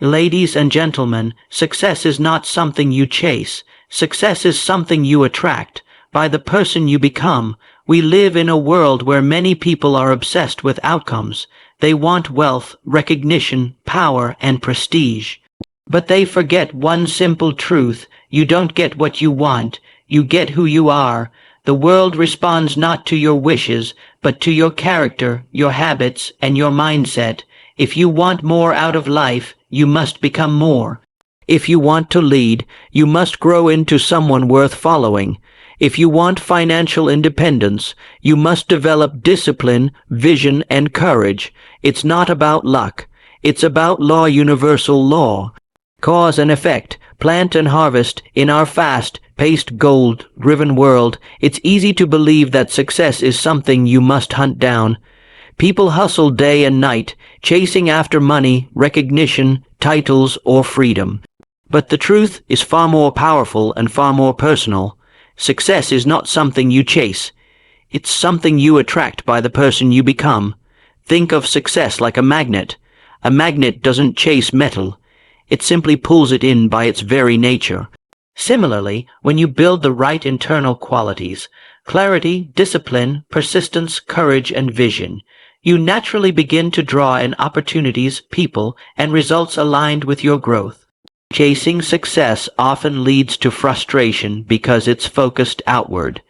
Ladies and gentlemen, success is not something you chase. Success is something you attract by the person you become. We live in a world where many people are obsessed with outcomes. They want wealth, recognition, power, and prestige. But they forget one simple truth: you don't get what you want, you get who you are. The world responds not to your wishes, but to your character, your habits, and your mindset. If you want more out of life, you must become more. If you want to lead, you must grow into someone worth following. If you want financial independence, you must develop discipline, vision, and courage. It's not about luck. It's about law, universal law. Cause and effect, plant and harvest. In our fast-paced, goal-driven world, it's easy to believe that success is something you must hunt down. People hustle day and night, chasing after money, recognition, titles, or freedom. But the truth is far more powerful and far more personal. Success is not something you chase. It's something you attract by the person you become. Think of success like a magnet. A magnet doesn't chase metal. It simply pulls it in by its very nature. Similarly, when you build the right internal qualities, clarity, discipline, persistence, courage, and vision, you naturally begin to draw in opportunities, people, and results aligned with your growth. Chasing success often leads to frustration because it's focused outward.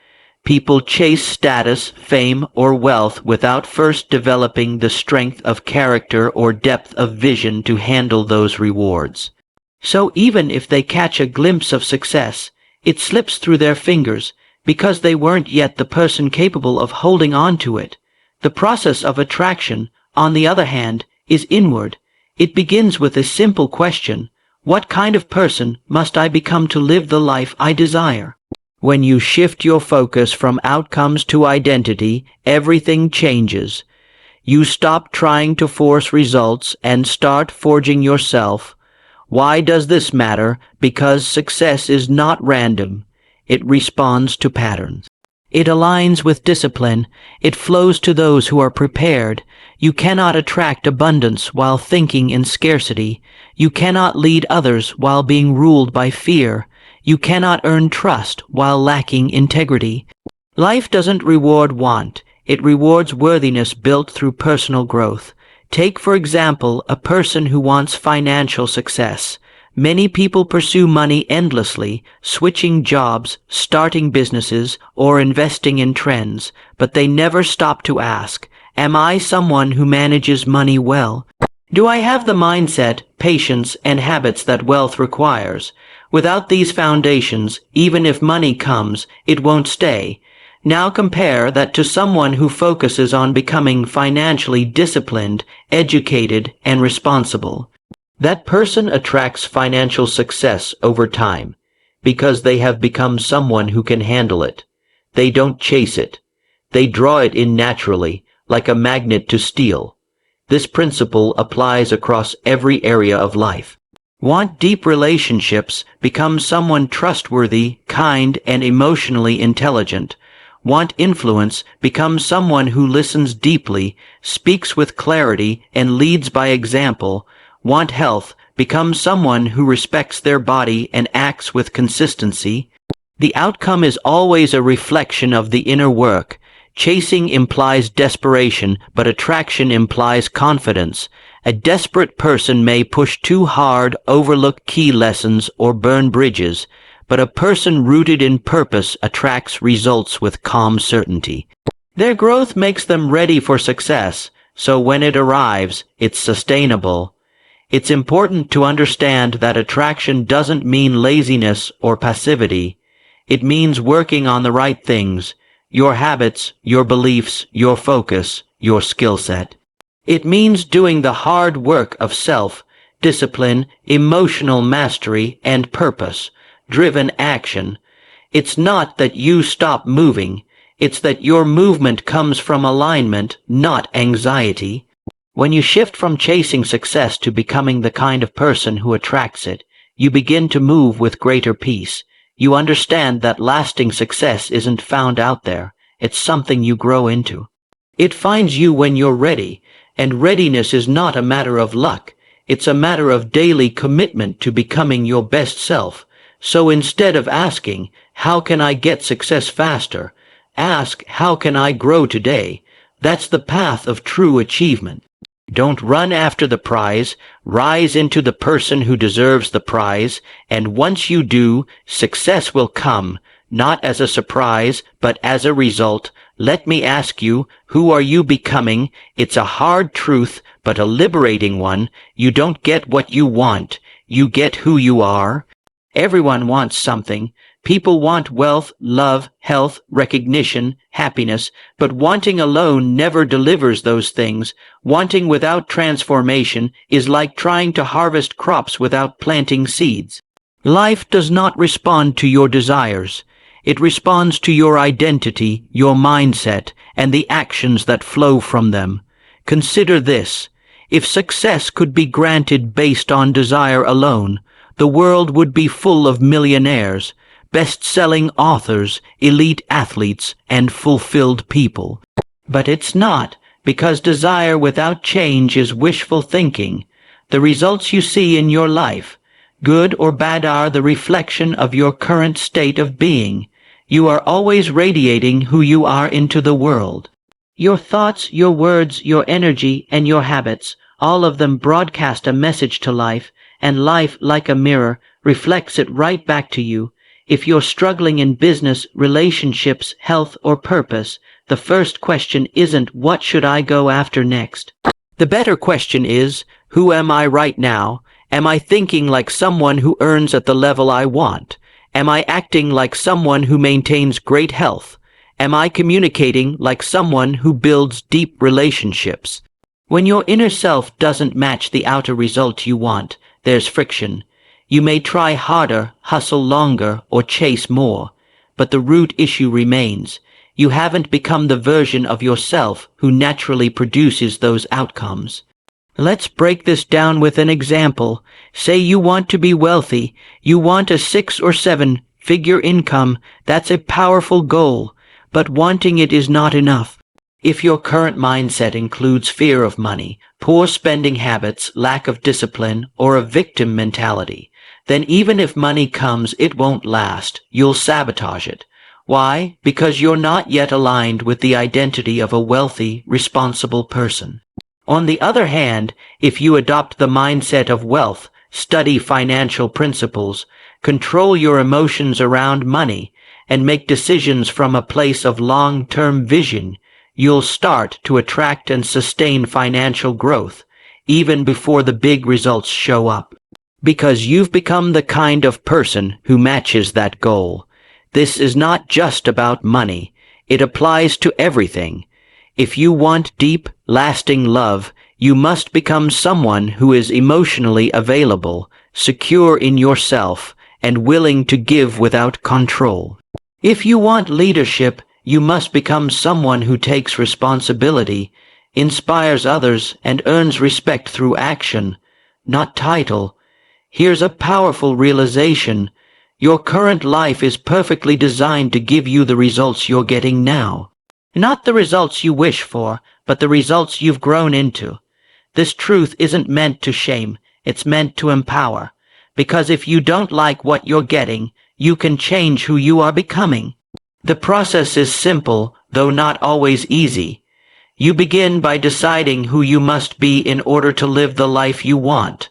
People chase status, fame, or wealth without first developing the strength of character or depth of vision to handle those rewards. So even if they catch a glimpse of success, it slips through their fingers because they weren't yet the person capable of holding on to it. The process of attraction, on the other hand, is inward. It begins with a simple question: what kind of person must I become to live the life I desire? When you shift your focus from outcomes to identity, everything changes. You stop trying to force results and start forging yourself. Why does this matter? Because success is not random. It responds to patterns. It aligns with discipline. It flows to those who are prepared. You cannot attract abundance while thinking in scarcity. You cannot lead others while being ruled by fear. You cannot earn trust while lacking integrity. Life doesn't reward want. It rewards worthiness built through personal growth. Take, for example, a person who wants financial success. Many people pursue money endlessly, switching jobs, starting businesses, or investing in trends, but they never stop to ask, am I someone who manages money well? Do I have the mindset, patience, and habits that wealth requires? Without these foundations, even if money comes, it won't stay. Now compare that to someone who focuses on becoming financially disciplined, educated, and responsible. That person attracts financial success over time because they have become someone who can handle it. They don't chase it. They draw it in naturally, like a magnet to steel. This principle applies across every area of life. Want deep relationships? Become someone trustworthy, kind, and emotionally intelligent. Want influence? Become someone who listens deeply, speaks with clarity, and leads by example. Want health? Become someone who respects their body and acts with consistency. The outcome is always a reflection of the inner work. Chasing implies desperation, but attraction implies confidence. A desperate person may push too hard, overlook key lessons, or burn bridges, but a person rooted in purpose attracts results with calm certainty. Their growth makes them ready for success, so when it arrives, it's sustainable. It's important to understand that attraction doesn't mean laziness or passivity. It means working on the right things: your habits, your beliefs, your focus, your skill set. It means doing the hard work of self-discipline, emotional mastery, and purpose-driven action. It's not that you stop moving. It's that your movement comes from alignment, not anxiety. When you shift from chasing success to becoming the kind of person who attracts it, you begin to move with greater peace. You understand that lasting success isn't found out there. It's something you grow into. It finds you when you're ready, and readiness is not a matter of luck. It's a matter of daily commitment to becoming your best self. So instead of asking, how can I get success faster? Ask, how can I grow today? That's the path of true achievement. Don't run after the prize, rise into the person who deserves the prize, and once you do, success will come, not as a surprise, but as a result. Let me ask you, who are you becoming? It's a hard truth, but a liberating one. You don't get what you want, you get who you are. Everyone wants something. People want wealth, love, health, recognition, happiness, but wanting alone never delivers those things. Wanting without transformation is like trying to harvest crops without planting seeds. Life does not respond to your desires. It responds to your identity, your mindset, and the actions that flow from them. Consider this. If success could be granted based on desire alone, the world would be full of millionaires, best-selling authors, elite athletes, and fulfilled people. But it's not, because desire without change is wishful thinking. The results you see in your life, good or bad, are the reflection of your current state of being. You are always radiating who you are into the world. Your thoughts, your words, your energy, and your habits, all of them broadcast a message to life, and life, like a mirror, reflects it right back to you. If you're struggling in business, relationships, health, or purpose, the first question isn't, what should I go after next? The better question is, who am I right now? Am I thinking like someone who earns at the level I want? Am I acting like someone who maintains great health? Am I communicating like someone who builds deep relationships? When your inner self doesn't match the outer result you want, there's friction. You may try harder, hustle longer, or chase more, but the root issue remains. You haven't become the version of yourself who naturally produces those outcomes. Let's break this down with an example. Say you want to be wealthy. You want a 6 or 7-figure income. That's a powerful goal, but wanting it is not enough. If your current mindset includes fear of money, poor spending habits, lack of discipline, or a victim mentality, then even if money comes, it won't last. You'll sabotage it. Why? Because you're not yet aligned with the identity of a wealthy, responsible person. On the other hand, if you adopt the mindset of wealth, study financial principles, control your emotions around money, and make decisions from a place of long-term vision, you'll start to attract and sustain financial growth, even before the big results show up. Because you've become the kind of person who matches that goal. This is not just about money. It applies to everything. If you want deep, lasting love, you must become someone who is emotionally available, secure in yourself, and willing to give without control. If you want leadership, you must become someone who takes responsibility, inspires others, and earns respect through action, not title. Here's a powerful realization. Your current life is perfectly designed to give you the results you're getting now. Not the results you wish for, but the results you've grown into. This truth isn't meant to shame, it's meant to empower. Because if you don't like what you're getting, you can change who you are becoming. The process is simple, though not always easy. You begin by deciding who you must be in order to live the life you want.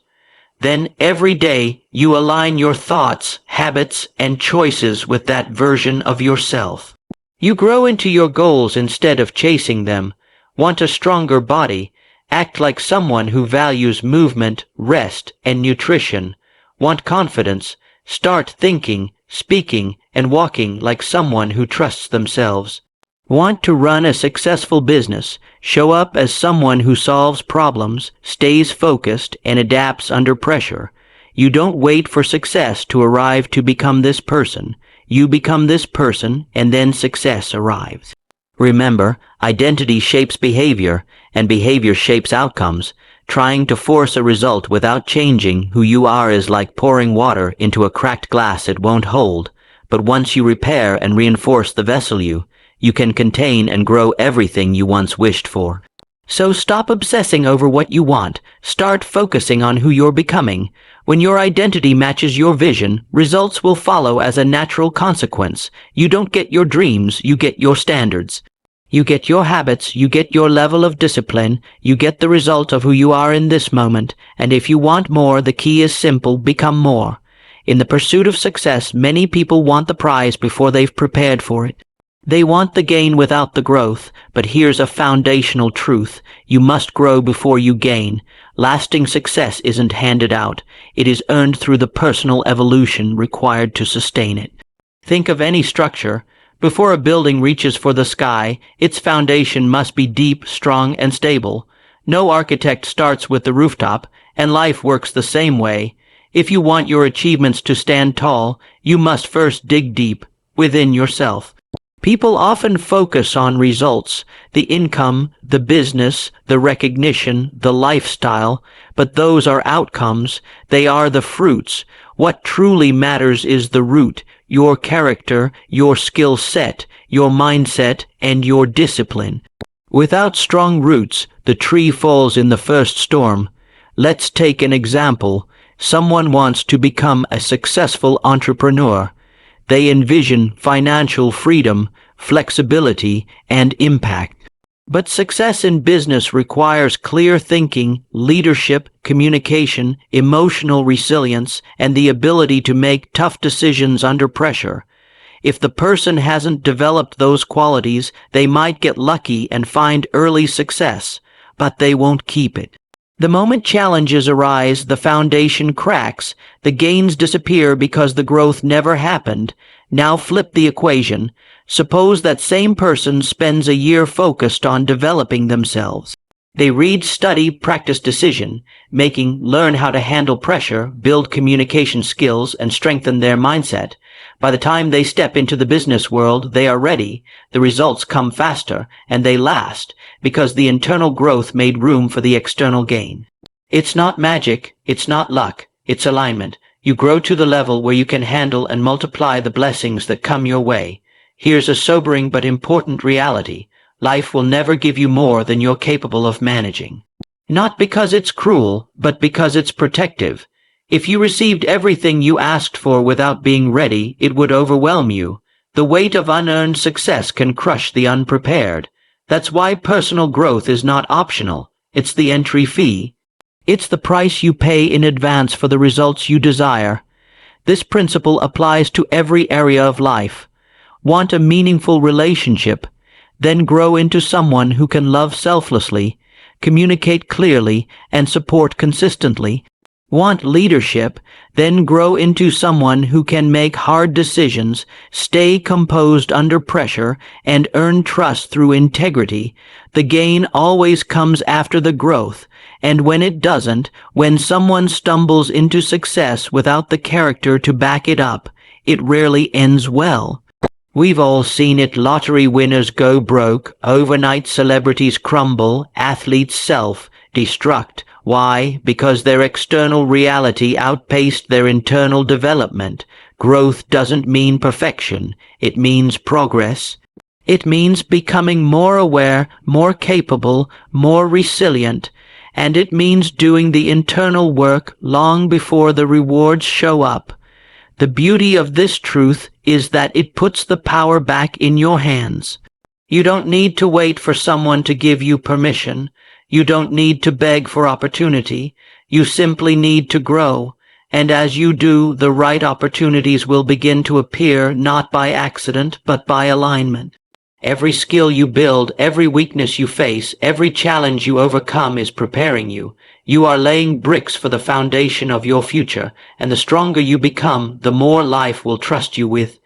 Then every day you align your thoughts, habits, and choices with that version of yourself. You grow into your goals instead of chasing them. Want a stronger body? Act like someone who values movement, rest, and nutrition. Want confidence? Start thinking, speaking, and walking like someone who trusts themselves. Want to run a successful business? Show up as someone who solves problems, stays focused, and adapts under pressure. You don't wait for success to arrive to become this person. You become this person, and then success arrives. Remember, identity shapes behavior, and behavior shapes outcomes. Trying to force a result without changing who you are is like pouring water into a cracked glass it won't hold. But once you repair and reinforce the vessel, you can contain and grow everything you once wished for. So stop obsessing over what you want. Start focusing on who you're becoming. When your identity matches your vision, results will follow as a natural consequence. You don't get your dreams, you get your standards. You get your habits, you get your level of discipline, you get the result of who you are in this moment, and if you want more, the key is simple: become more. In the pursuit of success, many people want the prize before they've prepared for it. They want the gain without the growth, but here's a foundational truth: you must grow before you gain. Lasting success isn't handed out. It is earned through the personal evolution required to sustain it. Think of any structure. Before a building reaches for the sky, its foundation must be deep, strong, and stable. No architect starts with the rooftop, and life works the same way. If you want your achievements to stand tall, you must first dig deep within yourself. People often focus on results, the income, the business, the recognition, the lifestyle, but those are outcomes. They are the fruits. What truly matters is the root, your character, your skill set, your mindset, and your discipline. Without strong roots, the tree falls in the first storm. Let's take an example. Someone wants to become a successful entrepreneur. They envision financial freedom, flexibility, and impact. But success in business requires clear thinking, leadership, communication, emotional resilience, and the ability to make tough decisions under pressure. If the person hasn't developed those qualities, they might get lucky and find early success, but they won't keep it. The moment challenges arise, the foundation cracks, the gains disappear because the growth never happened. Now flip the equation. Suppose that same person spends a year focused on developing themselves. They read, study, practice decision making, learn how to handle pressure, build communication skills, and strengthen their mindset. By the time they step into the business world, they are ready. The results come faster, and they last, because the internal growth made room for the external gain. It's not magic, it's not luck, it's alignment. You grow to the level where you can handle and multiply the blessings that come your way. Here's a sobering but important reality. Life will never give you more than you're capable of managing. Not because it's cruel, but because it's protective. If you received everything you asked for without being ready, it would overwhelm you. The weight of unearned success can crush the unprepared. That's why personal growth is not optional. It's the entry fee. It's the price you pay in advance for the results you desire. This principle applies to every area of life. Want a meaningful relationship? Then grow into someone who can love selflessly, communicate clearly, and support consistently. Want leadership? Then grow into someone who can make hard decisions, stay composed under pressure, and earn trust through integrity. The gain always comes after the growth, and when it doesn't, when someone stumbles into success without the character to back it up, it rarely ends well. We've all seen it. Lottery winners go broke, overnight celebrities crumble, athletes self-destruct. Why? Because their external reality outpaced their internal development. Growth doesn't mean perfection. It means progress. It means becoming more aware, more capable, more resilient. And it means doing the internal work long before the rewards show up. The beauty of this truth is that it puts the power back in your hands. You don't need to wait for someone to give you permission. You don't need to beg for opportunity. You simply need to grow. And as you do, the right opportunities will begin to appear, not by accident, but by alignment. Every skill you build, every weakness you face, every challenge you overcome is preparing you. You are laying bricks for the foundation of your future, and the stronger you become, the more life will trust you with.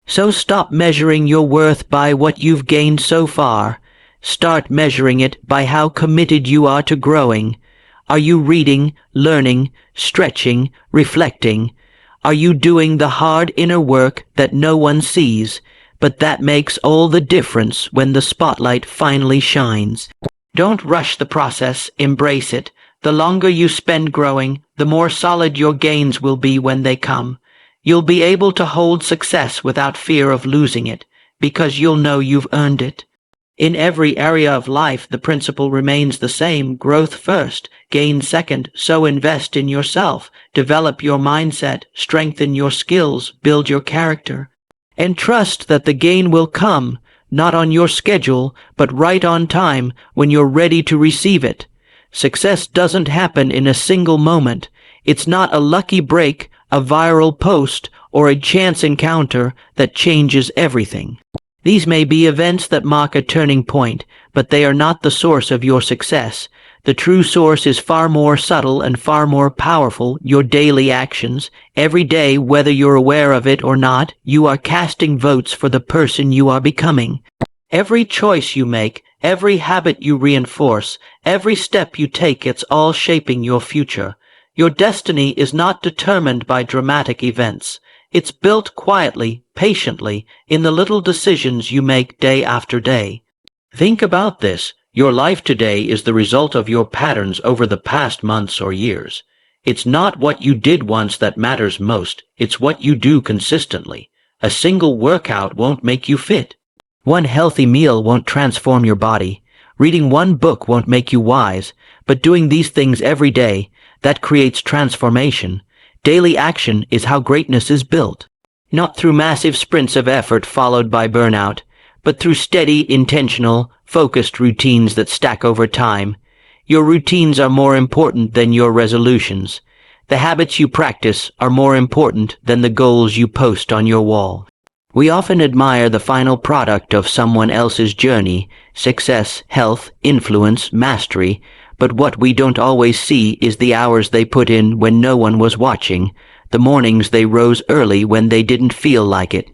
So stop measuring your worth by what you've gained so far. Start measuring it by how committed you are to growing. Are you reading, learning, stretching, reflecting? Are you doing the hard inner work that no one sees, but that makes all the difference when the spotlight finally shines? Don't rush the process, embrace it. The longer you spend growing, the more solid your gains will be when they come. You'll be able to hold success without fear of losing it, because you'll know you've earned it. In every area of life, the principle remains the same: growth first, gain second. So invest in yourself, develop your mindset, strengthen your skills, build your character, and trust that the gain will come, not on your schedule, but right on time when you're ready to receive it. Success doesn't happen in a single moment. It's not a lucky break, a viral post, or a chance encounter that changes everything. These may be events that mark a turning point, but they are not the source of your success. The true source is far more subtle and far more powerful: your daily actions. Every day, whether you're aware of it or not, you are casting votes for the person you are becoming. Every choice you make, every habit you reinforce, every step you take, it's all shaping your future. Your destiny is not determined by dramatic events. It's built quietly, patiently, in the little decisions you make day after day. Think about this. Your life today is the result of your patterns over the past months or years. It's not what you did once that matters most. It's what you do consistently. A single workout won't make you fit. One healthy meal won't transform your body. Reading one book won't make you wise. But doing these things every day, that creates transformation. Daily action is how greatness is built. Not through massive sprints of effort followed by burnout, but through steady, intentional, focused routines that stack over time. Your routines are more important than your resolutions. The habits you practice are more important than the goals you post on your wall. We often admire the final product of someone else's journey: success, health, influence, mastery. But what we don't always see is the hours they put in when no one was watching, the mornings they rose early when they didn't feel like it,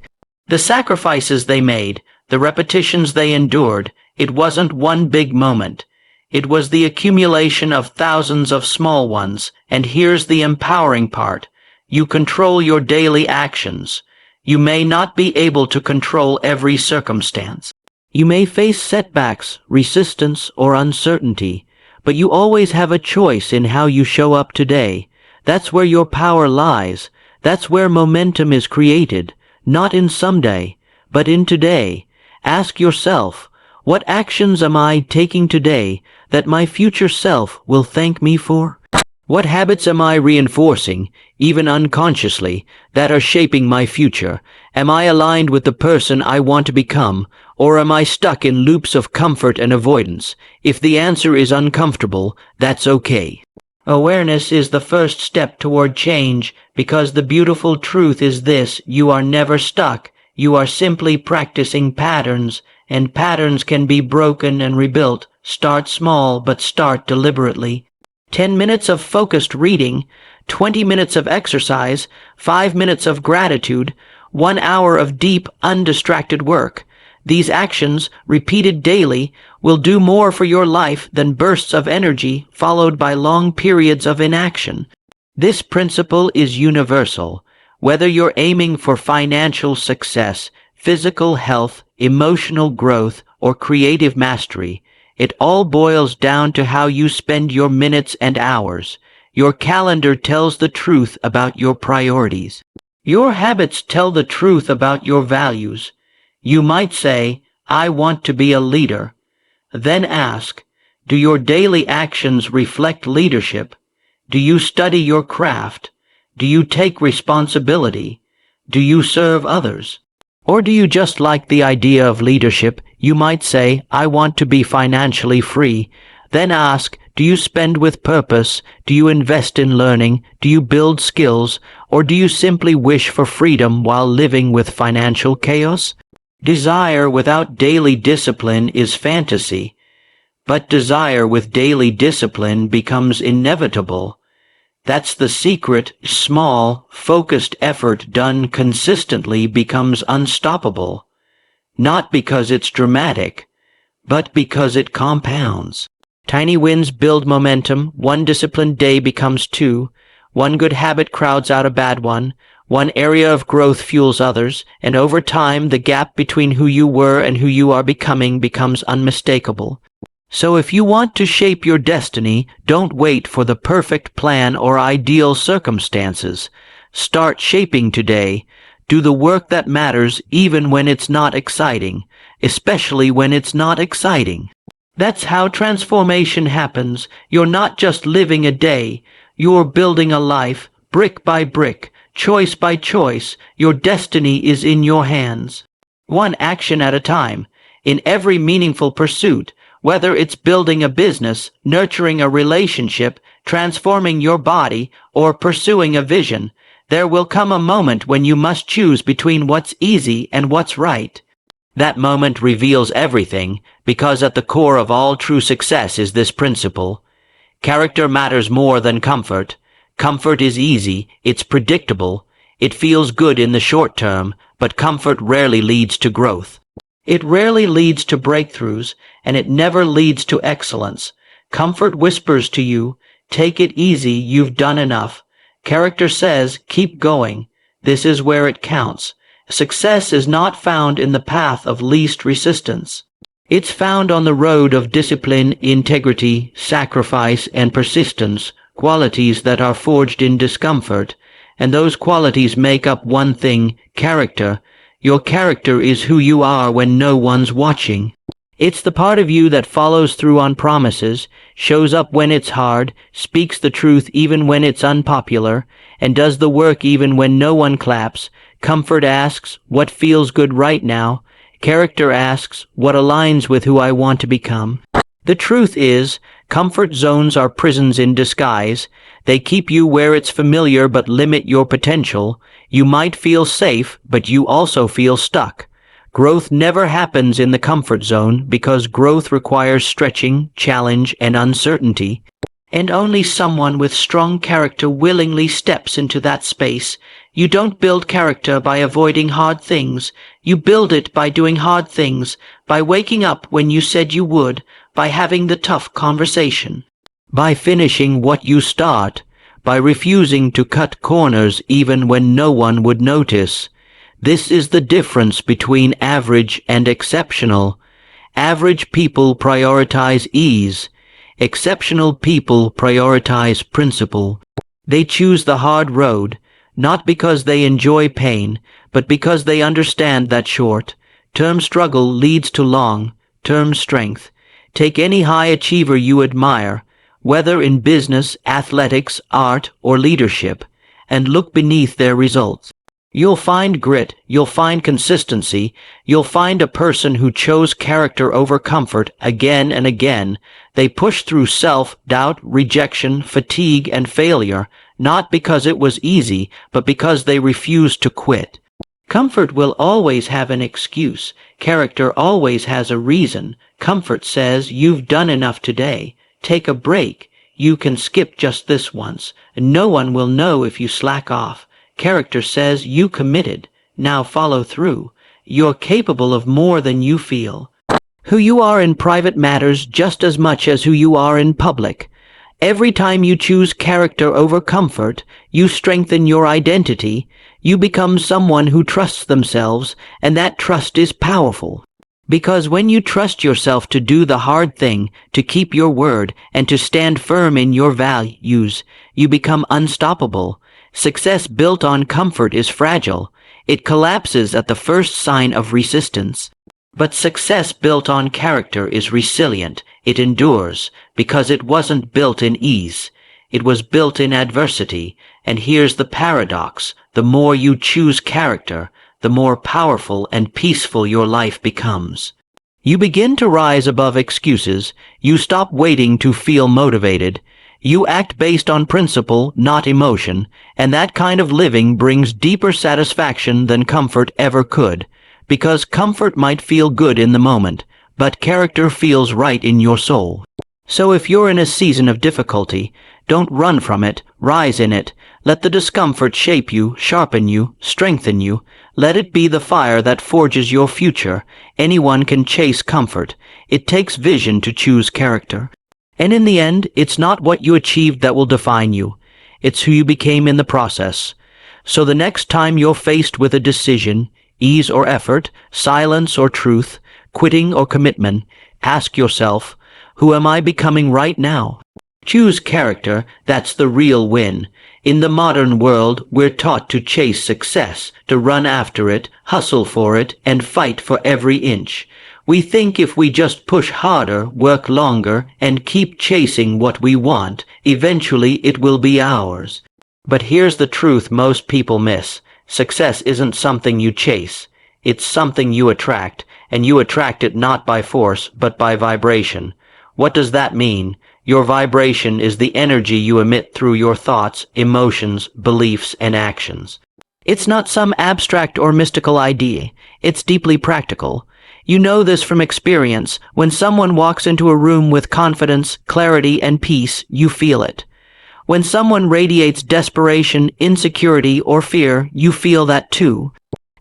the sacrifices they made, the repetitions they endured. It wasn't one big moment. It was the accumulation of thousands of small ones. And here's the empowering part: you control your daily actions. You may not be able to control every circumstance. You may face setbacks, resistance, or uncertainty. But you always have a choice in how you show up today. That's where your power lies. That's where momentum is created, not in someday, but in today. Ask yourself, what actions am I taking today that my future self will thank me for? What habits am I reinforcing, even unconsciously, that are shaping my future? Am I aligned with the person I want to become, or am I stuck in loops of comfort and avoidance? If the answer is uncomfortable, that's okay. Awareness is the first step toward change, because the beautiful truth is this: you are never stuck. You are simply practicing patterns, and patterns can be broken and rebuilt. Start small, but start deliberately. 10 minutes of focused reading, 20 minutes of exercise, 5 minutes of gratitude, 1 hour of deep, undistracted work. These actions, repeated daily, will do more for your life than bursts of energy followed by long periods of inaction. This principle is universal. Whether you're aiming for financial success, physical health, emotional growth, or creative mastery, it all boils down to how you spend your minutes and hours. Your calendar tells the truth about your priorities. Your habits tell the truth about your values. You might say, I want to be a leader. Then ask, do your daily actions reflect leadership? Do you study your craft? Do you take responsibility? Do you serve others? Or do you just like the idea of leadership? You might say, I want to be financially free. Then ask, do you spend with purpose? Do you invest in learning? Do you build skills? Or do you simply wish for freedom while living with financial chaos? Desire without daily discipline is fantasy, but desire with daily discipline becomes inevitable. That's the secret. Small, focused effort done consistently becomes unstoppable. Not because it's dramatic, but because it compounds. Tiny wins build momentum. One disciplined day becomes two. One good habit crowds out a bad one. One area of growth fuels others. And over time, the gap between who you were and who you are becoming becomes unmistakable. So if you want to shape your destiny, don't wait for the perfect plan or ideal circumstances. Start shaping today. Do the work that matters even when it's not exciting, especially when it's not exciting. That's how transformation happens. You're not just living a day, you're building a life, brick by brick, choice by choice. Your destiny is in your hands. One action at a time, in every meaningful pursuit, whether it's building a business, nurturing a relationship, transforming your body, or pursuing a vision, there will come a moment when you must choose between what's easy and what's right. That moment reveals everything, because at the core of all true success is this principle. Character matters more than comfort. Comfort is easy, it's predictable, it feels good in the short term, but comfort rarely leads to growth. It rarely leads to breakthroughs, and it never leads to excellence. Comfort whispers to you, take it easy, you've done enough. Character says, keep going. This is where it counts. Success is not found in the path of least resistance. It's found on the road of discipline, integrity, sacrifice, and persistence, qualities that are forged in discomfort. And those qualities make up one thing, character. Your character is who you are when no one's watching. It's the part of you that follows through on promises, shows up when it's hard, speaks the truth even when it's unpopular, and does the work even when no one claps. Comfort asks, what feels good right now? Character asks, what aligns with who I want to become? The truth is, comfort zones are prisons in disguise. They keep you where it's familiar but limit your potential. You might feel safe, but you also feel stuck. Growth never happens in the comfort zone because growth requires stretching, challenge, and uncertainty. And only someone with strong character willingly steps into that space. You don't build character by avoiding hard things. You build it by doing hard things, by waking up when you said you would, by having the tough conversation, by finishing what you start, by refusing to cut corners even when no one would notice. This is the difference between average and exceptional. Average people prioritize ease. Exceptional people prioritize principle. They choose the hard road, not because they enjoy pain, but because they understand that short-term struggle leads to long-term strength. Take any high achiever you admire, whether in business, athletics, art, or leadership, and look beneath their results. You'll find grit, you'll find consistency, you'll find a person who chose character over comfort again and again. They pushed through self-doubt, rejection, fatigue, and failure, not because it was easy, but because they refused to quit. Comfort will always have an excuse. Character always has a reason. Comfort says, you've done enough today. Take a break. You can skip just this once. No one will know if you slack off. Character says, you committed. Now follow through. You're capable of more than you feel. Who you are in private matters just as much as who you are in public. Every time you choose character over comfort, you strengthen your identity. You become someone who trusts themselves, and that trust is powerful. Because when you trust yourself to do the hard thing, to keep your word, and to stand firm in your values, you become unstoppable. Success built on comfort is fragile. It collapses at the first sign of resistance. But success built on character is resilient. It endures, because it wasn't built in ease. It was built in adversity. And here's the paradox. The more you choose character, the more powerful and peaceful your life becomes. You begin to rise above excuses. You stop waiting to feel motivated. You act based on principle, not emotion, and that kind of living brings deeper satisfaction than comfort ever could, because comfort might feel good in the moment, but character feels right in your soul. So if you're in a season of difficulty, don't run from it, rise in it. Let the discomfort shape you, sharpen you, strengthen you. Let it be the fire that forges your future. Anyone can chase comfort. It takes vision to choose character. And in the end, it's not what you achieved that will define you. It's who you became in the process. So the next time you're faced with a decision, ease or effort, silence or truth, quitting or commitment, ask yourself, who am I becoming right now? Choose character, that's the real win. In the modern world, we're taught to chase success, to run after it, hustle for it, and fight for every inch. We think if we just push harder, work longer, and keep chasing what we want, eventually it will be ours. But here's the truth most people miss. Success isn't something you chase. It's something you attract, and you attract it not by force, but by vibration. What does that mean? Your vibration is the energy you emit through your thoughts, emotions, beliefs, and actions. It's not some abstract or mystical idea. It's deeply practical. You know this from experience. When someone walks into a room with confidence, clarity, and peace, you feel it. When someone radiates desperation, insecurity, or fear, you feel that too.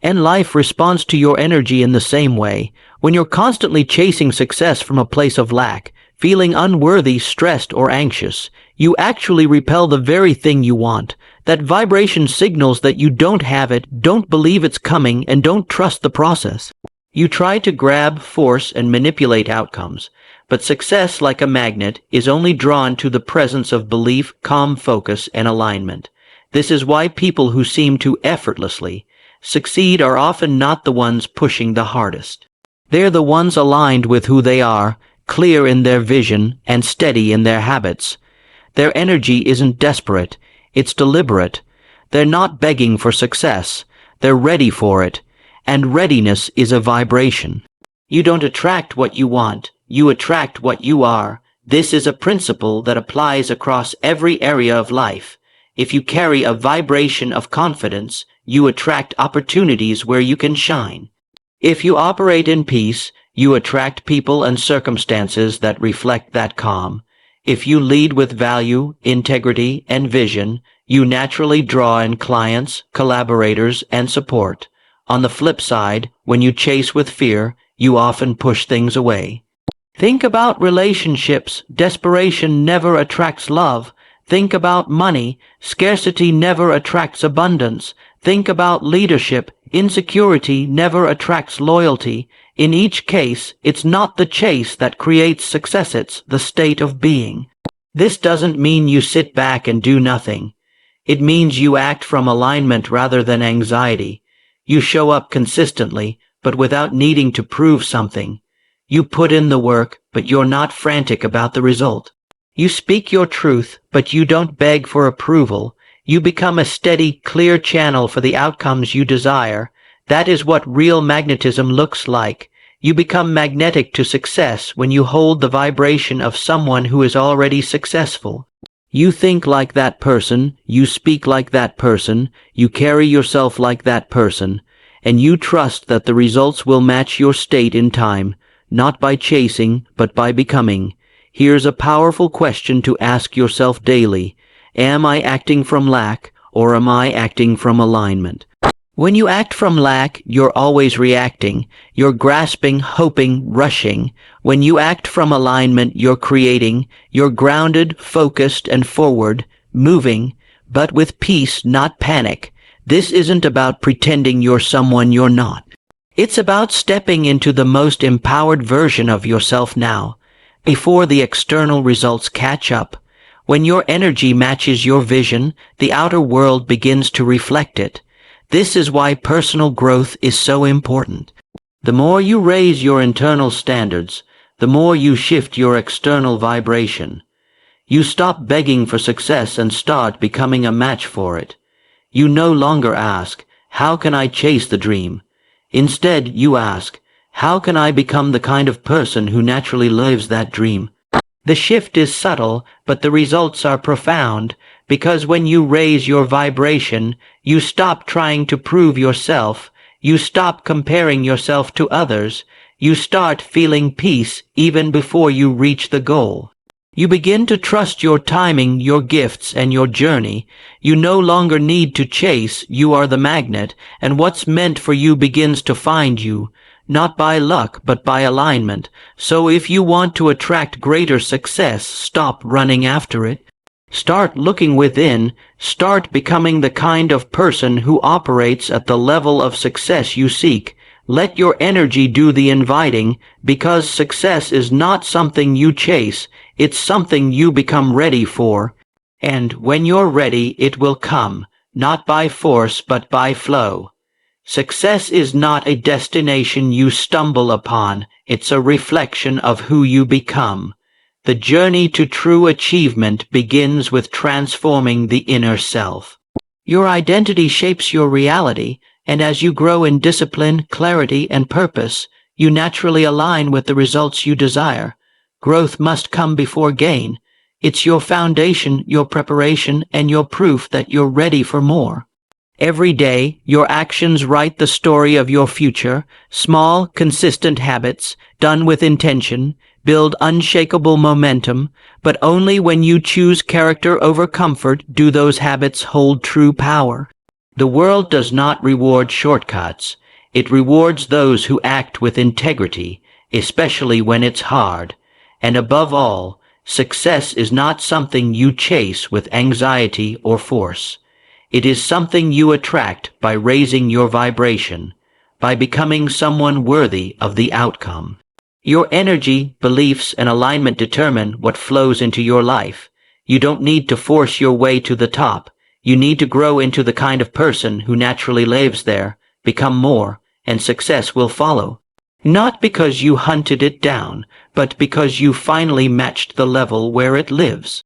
And life responds to your energy in the same way. When you're constantly chasing success from a place of lack, feeling unworthy, stressed, or anxious, you actually repel the very thing you want. That vibration signals that you don't have it, don't believe it's coming, and don't trust the process. You try to grab, force, and manipulate outcomes, but success, like a magnet, is only drawn to the presence of belief, calm focus, and alignment. This is why people who seem to effortlessly succeed are often not the ones pushing the hardest. They're the ones aligned with who they are, clear in their vision, and steady in their habits. Their energy isn't desperate, it's deliberate. They're not begging for success, they're ready for it, and readiness is a vibration. You don't attract what you want, you attract what you are. This is a principle that applies across every area of life. If you carry a vibration of confidence, you attract opportunities where you can shine. If you operate in peace, you attract people and circumstances that reflect that calm. If you lead with value, integrity, and vision, you naturally draw in clients, collaborators, and support. On the flip side, when you chase with fear, you often push things away. Think about relationships. Desperation never attracts love. Think about money. Scarcity never attracts abundance. Think about leadership. Insecurity never attracts loyalty. In each case, it's not the chase that creates success, it's the state of being. This doesn't mean you sit back and do nothing. It means you act from alignment rather than anxiety. You show up consistently, but without needing to prove something. You put in the work, but you're not frantic about the result. You speak your truth, but you don't beg for approval. You become a steady, clear channel for the outcomes you desire. That is what real magnetism looks like. You become magnetic to success when you hold the vibration of someone who is already successful. You think like that person, you speak like that person, you carry yourself like that person, and you trust that the results will match your state in time, not by chasing, but by becoming. Here's a powerful question to ask yourself daily. Am I acting from lack, or am I acting from alignment? When you act from lack, you're always reacting. You're grasping, hoping, rushing. When you act from alignment, you're creating. You're grounded, focused, and forward, moving, but with peace, not panic. This isn't about pretending you're someone you're not. It's about stepping into the most empowered version of yourself now, before the external results catch up. When your energy matches your vision, the outer world begins to reflect it. This is why personal growth is so important. The more you raise your internal standards, the more you shift your external vibration. You stop begging for success and start becoming a match for it. You no longer ask, how can I chase the dream? Instead, you ask, how can I become the kind of person who naturally lives that dream? The shift is subtle, but the results are profound, because when you raise your vibration, you stop trying to prove yourself, you stop comparing yourself to others, you start feeling peace even before you reach the goal. You begin to trust your timing, your gifts, and your journey. You no longer need to chase, you are the magnet, and what's meant for you begins to find you. Not by luck, but by alignment. So if you want to attract greater success, stop running after it. Start looking within. Start becoming the kind of person who operates at the level of success you seek. Let your energy do the inviting, because success is not something you chase, it's something you become ready for. And when you're ready, it will come, not by force but by flow. Success is not a destination you stumble upon, it's a reflection of who you become. The journey to true achievement begins with transforming the inner self. Your identity shapes your reality, and as you grow in discipline, clarity, and purpose, you naturally align with the results you desire. Growth must come before gain. It's your foundation, your preparation, and your proof that you're ready for more. Every day, your actions write the story of your future. Small, consistent habits, done with intention, build unshakable momentum, but only when you choose character over comfort do those habits hold true power. The world does not reward shortcuts. It rewards those who act with integrity, especially when it's hard. And above all, success is not something you chase with anxiety or force. It is something you attract by raising your vibration, by becoming someone worthy of the outcome. Your energy, beliefs, and alignment determine what flows into your life. You don't need to force your way to the top. You need to grow into the kind of person who naturally lives there, become more, and success will follow. Not because you hunted it down, but because you finally matched the level where it lives.